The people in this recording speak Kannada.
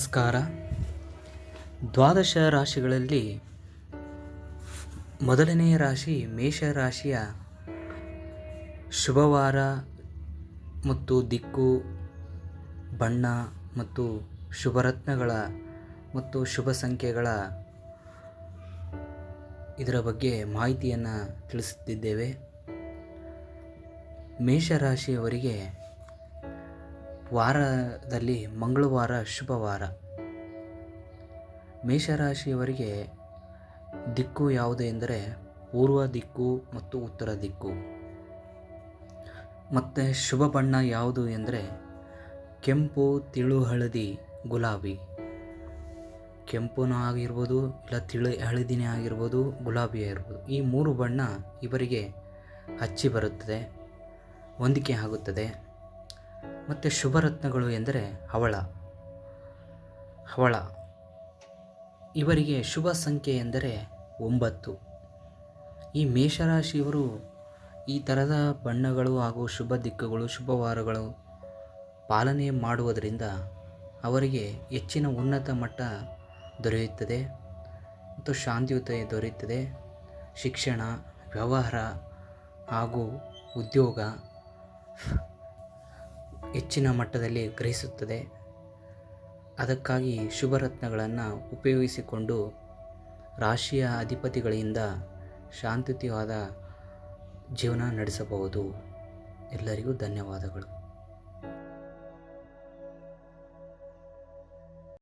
ನಮಸ್ಕಾರ. ದ್ವಾದಶ ರಾಶಿಗಳಲ್ಲಿ ಮೊದಲನೆಯ ರಾಶಿ ಮೇಷರಾಶಿಯ ಶುಭವಾರ ಮತ್ತು ದಿಕ್ಕು, ಬಣ್ಣ ಮತ್ತು ಶುಭರತ್ನಗಳ ಮತ್ತು ಶುಭ ಸಂಖ್ಯೆಗಳ ಇದರ ಬಗ್ಗೆ ಮಾಹಿತಿಯನ್ನು ತಿಳಿಸುತ್ತಿದ್ದೇವೆ. ಮೇಷರಾಶಿಯವರಿಗೆ ವಾರದಲ್ಲಿ ಮಂಗಳವಾರ ಶುಭವಾರ. ಮೇಷರಾಶಿಯವರಿಗೆ ದಿಕ್ಕು ಯಾವುದು ಎಂದರೆ ಪೂರ್ವ ದಿಕ್ಕು ಮತ್ತು ಉತ್ತರ ದಿಕ್ಕು. ಮತ್ತು ಶುಭ ಬಣ್ಣ ಯಾವುದು ಎಂದರೆ ಕೆಂಪು, ತಿಳು ಹಳದಿ, ಗುಲಾಬಿ. ಕೆಂಪುನೂ ಆಗಿರ್ಬೋದು, ಇಲ್ಲ ಹಳದಿನೇ ಆಗಿರ್ಬೋದು, ಗುಲಾಬಿ ಆಗಿರ್ಬೋದು. ಈ ಮೂರು ಬಣ್ಣ ಇವರಿಗೆ ಹಚ್ಚಿ ಬರುತ್ತದೆ, ಹೊಂದಿಕೆ ಆಗುತ್ತದೆ. ಮತ್ತು ಶುಭರತ್ನಗಳು ಎಂದರೆ ಹವಳ. ಇವರಿಗೆ ಶುಭ ಸಂಖ್ಯೆ ಎಂದರೆ 9. ಈ ಮೇಷರಾಶಿಯವರು ಈ ಥರದ ಬಣ್ಣಗಳು ಹಾಗೂ ಶುಭ ದಿಕ್ಕುಗಳು, ಶುಭವಾರಗಳು ಪಾಲನೆ ಮಾಡುವುದರಿಂದ ಅವರಿಗೆ ಹೆಚ್ಚಿನ ಉನ್ನತ ಮಟ್ಟ ದೊರೆಯುತ್ತದೆ ಮತ್ತು ಶಾಂತಿಯುತ ದೊರೆಯುತ್ತದೆ. ಶಿಕ್ಷಣ, ವ್ಯವಹಾರ ಹಾಗೂ ಉದ್ಯೋಗ ಹೆಚ್ಚಿನ ಮಟ್ಟದಲ್ಲಿ ಗ್ರಹಿಸುತ್ತದೆ. ಅದಕ್ಕಾಗಿ ಶುಭರತ್ನಗಳನ್ನು ಉಪಯೋಗಿಸಿಕೊಂಡು ರಾಶಿಯ ಅಧಿಪತಿಗಳಿಂದ ಶಾಂತಿಯುತವಾದ ಜೀವನ ನಡೆಸಬಹುದು. ಎಲ್ಲರಿಗೂ ಧನ್ಯವಾದಗಳು.